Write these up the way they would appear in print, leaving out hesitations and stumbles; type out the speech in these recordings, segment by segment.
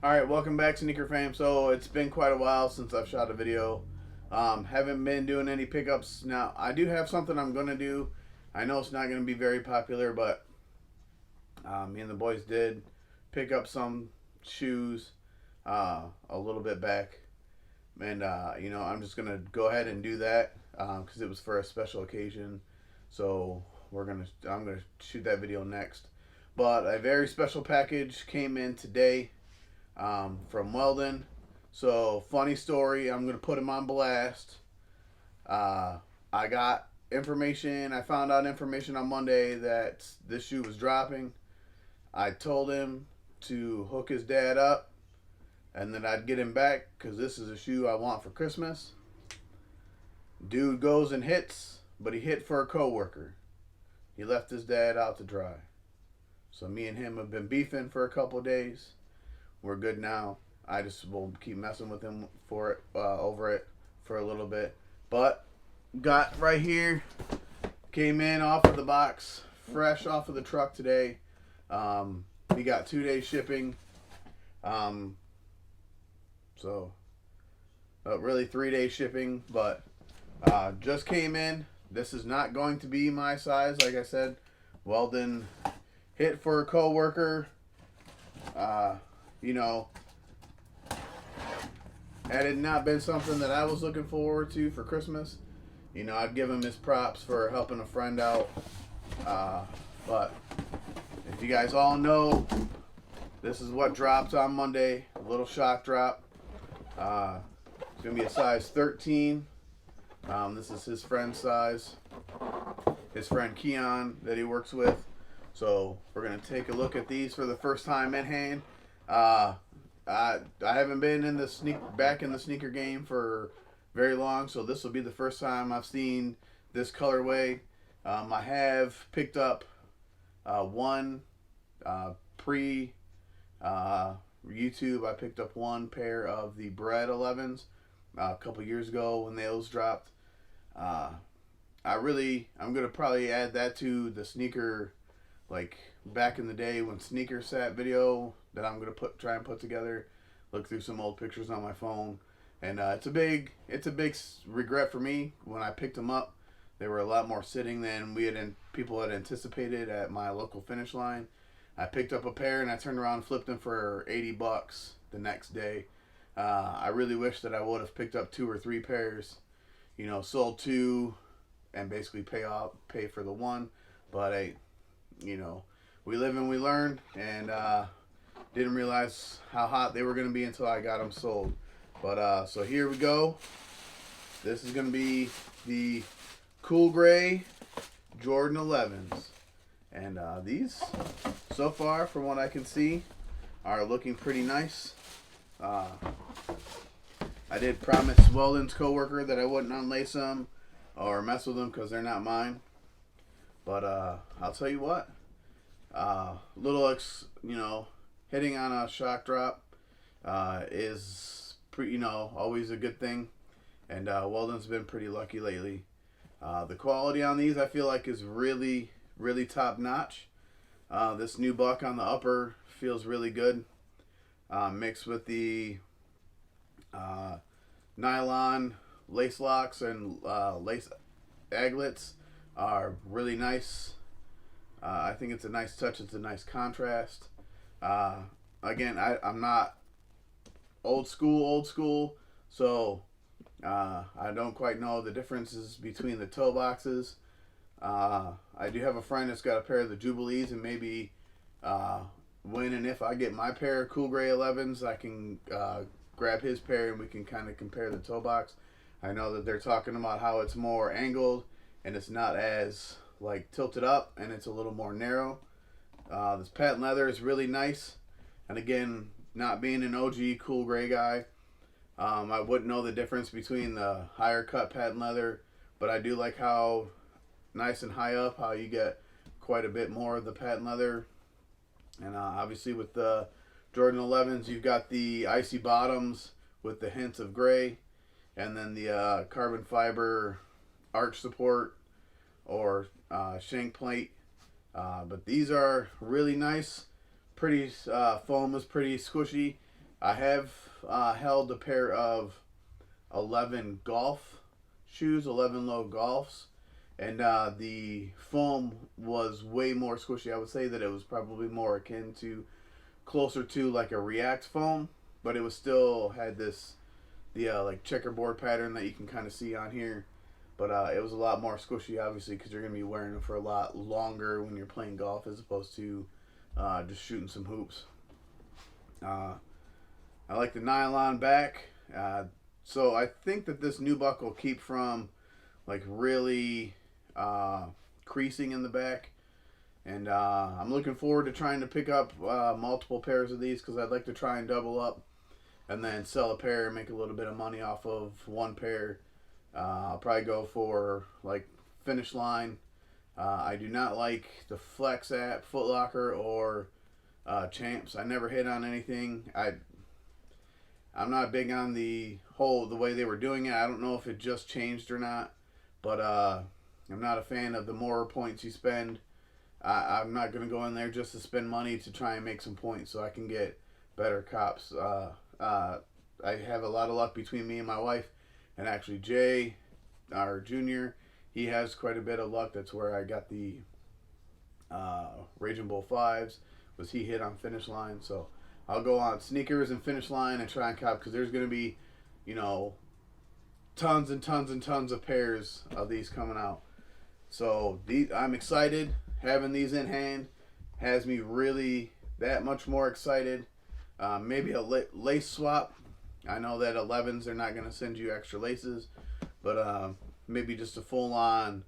Alright, welcome back, Sneaker Fam. So it's been quite a while since I've shot a video. Haven't been doing any pickups. Now, I do have something I'm going to do. I know it's not going to be very popular, but me and the boys did pick up some shoes a little bit back. And, I'm just going to go ahead and do that because it was for a special occasion. So I'm going to shoot that video next. But a very special package came in today from Welden. So, funny story, I'm going to put him on blast. I got information, I found out information on Monday that this shoe was dropping. I told him to hook his dad up and then I'd get him back because this is a shoe I want for Christmas. Dude goes and hits, but he hit for a coworker. He left his dad out to dry. So me and him have been beefing for a couple days. We're good now. I just will keep messing with him for it, over it for a little bit. But got right here, came in off of the box, fresh off of the truck today. We got 2 days shipping. Really 3 days shipping, but just came in. This is not going to be my size, like I said. Welden hit for a coworker. Had it not been something that I was looking forward to for Christmas, I'd give him his props for helping a friend out. But if you guys all know, this is what dropped on Monday. A little shock drop. It's going to be a size 13. This is his friend's size. His friend Keon that he works with. So we're going to take a look at these for the first time in hand. I haven't been in back in the sneaker game for very long, so this will be the first time I've seen this colorway. I have picked up one pre YouTube. I picked up one pair of the Bread 11s a couple years ago when those dropped. I'm gonna probably add that to the sneaker, like back in the day when sneaker sat video that I'm gonna try and put together. Look through some old pictures on my phone, and it's a big regret for me. When I picked them up, they were a lot more sitting than people had anticipated at my local Finish Line. I picked up a pair and I turned around and flipped them for $80 the next day. I really wish that I would have picked up 2 or 3 pairs, sold 2 and basically pay for the one. But hey, we live and we learn, and didn't realize how hot they were going to be until I got them sold. But so here we go. This is going to be the cool gray Jordan 11s. And these, so far, from what I can see, are looking pretty nice. I did promise Welden's coworker that I wouldn't unlace them or mess with them because they're not mine. But I'll tell you what, hitting on a shock drop is always a good thing, and Welden's been pretty lucky lately. The quality on these I feel like is really, really top notch. This new buck on the upper feels really good, mixed with the nylon lace locks and lace aglets are really nice. I think it's a nice touch. It's a nice contrast. Again, I'm not old school, so I don't quite know the differences between the toe boxes. I do have a friend that's got a pair of the Jubilees, and maybe when and if I get my pair of cool gray 11s, I can grab his pair and we can kind of compare the toe box. I know that they're talking about how it's more angled and it's not as tilted up, and it's a little more narrow. This patent leather is really nice, and again, not being an OG cool gray guy, I wouldn't know the difference between the higher cut patent leather, but I do like how nice and high up, how you get quite a bit more of the patent leather. And obviously with the Jordan 11s, you've got the icy bottoms with the hints of gray, and then the carbon fiber arch support or shank plate. But these are really nice. Pretty foam is pretty squishy. I have held a pair of 11 golf shoes, 11 low golfs, and the foam was way more squishy. I would say that it was probably more akin to closer to like a React foam, but it was still had this the like checkerboard pattern that you can kind of see on here. But it was a lot more squishy, obviously, because you're going to be wearing them for a lot longer when you're playing golf as opposed to just shooting some hoops. I like the nylon back. So I think that this nubuck will keep from like really creasing in the back. And I'm looking forward to trying to pick up multiple pairs of these because I'd like to try and double up and then sell a pair and make a little bit of money off of one pair. I'll probably go for like Finish Line. I do not like the Flex app, Foot Locker, or Champs. I never hit on anything. I'm not big on the way they were doing it. I don't know if it just changed or not, but I'm not a fan of the more points you spend. I'm not going to go in there just to spend money to try and make some points so I can get better cops. I have a lot of luck between me and my wife, and actually Jay, our junior, he has quite a bit of luck. That's where I got the Raging Bull 5s, was he hit on Finish Line. So I'll go on sneakers and Finish Line and try and cop because there's going to be, tons and tons and tons of pairs of these coming out. So I'm excited. Having these in hand has me really that much more excited. Maybe a lace swap. I know that 11s are not going to send you extra laces, but maybe just a full-on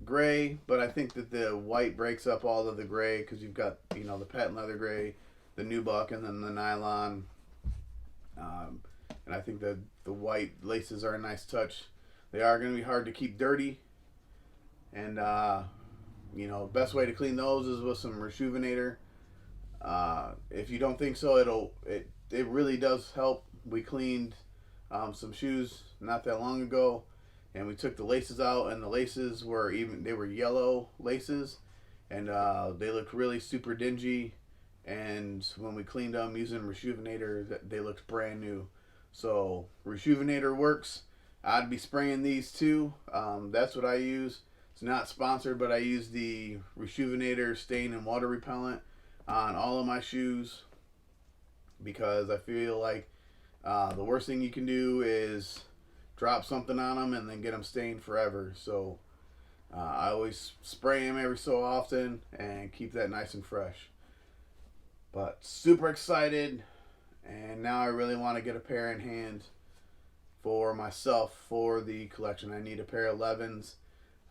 gray. But I think that the white breaks up all of the gray because you've got the patent leather gray, the nubuck, and then the nylon. And I think that the white laces are a nice touch. They are going to be hard to keep dirty, and best way to clean those is with some Rejuvenator. If you don't think so, it really does help. We cleaned some shoes not that long ago, and we took the laces out, and the laces were yellow laces, and they looked really super dingy. And when we cleaned them using Rejuvenator, they looked brand new. So Rejuvenator works. I'd be spraying these too. That's what I use. It's not sponsored, but I use the Rejuvenator stain and water repellent on all of my shoes because I feel like the worst thing you can do is drop something on them and then get them stained forever. So I always spray them every so often and keep that nice and fresh. But super excited, and now I really want to get a pair in hand for myself for the collection. I need a pair of 11s.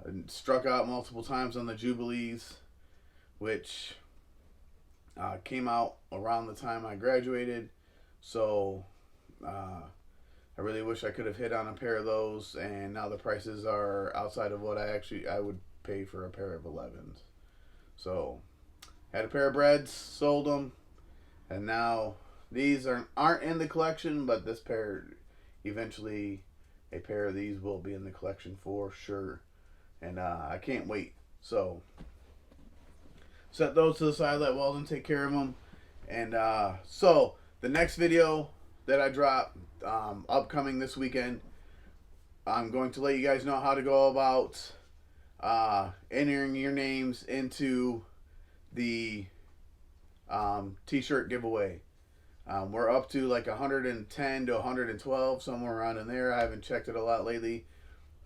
I struck out multiple times on the Jubilees, which came out around the time I graduated. So I really wish I could have hit on a pair of those, and now the prices are outside of what I would pay for a pair of 11s. So had a pair of breads, sold them, and now these aren't in the collection, but this pair, eventually a pair of these will be in the collection for sure. And I can't wait. So set those to the side, let Welden take care of them. And so the next video that I drop upcoming this weekend, I'm going to let you guys know how to go about entering your names into the t-shirt giveaway. We're up to like 110 to 112, somewhere around in there. I haven't checked it a lot lately.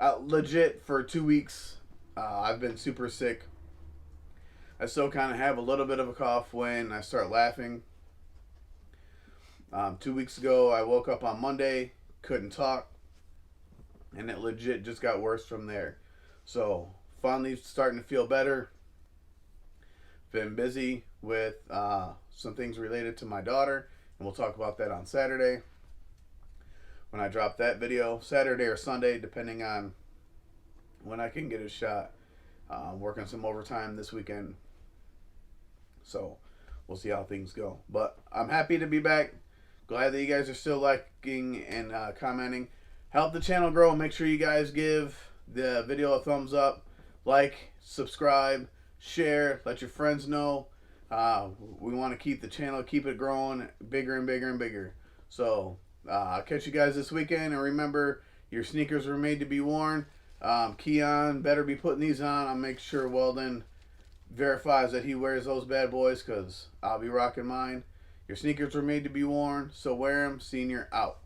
Legit, for 2 weeks, I've been super sick. I still kind of have a little bit of a cough when I start laughing. 2 weeks ago, I woke up on Monday, couldn't talk, and it legit just got worse from there. So, finally starting to feel better. Been busy with some things related to my daughter, and we'll talk about that on Saturday when I drop that video. Saturday or Sunday, depending on when I can get a shot. Working some overtime this weekend, so we'll see how things go. But I'm happy to be back. Glad that you guys are still liking and commenting. Help the channel grow. Make sure you guys give the video a thumbs up, like, subscribe, share, let your friends know. We want to keep the channel, keep it growing bigger and bigger and bigger. So I'll catch you guys this weekend, and remember, your sneakers were made to be worn. Keon better be putting these on. I'll make sure Welden verifies that he wears those bad boys, because I'll be rocking mine. Your sneakers were made to be worn, so wear them. Senior out.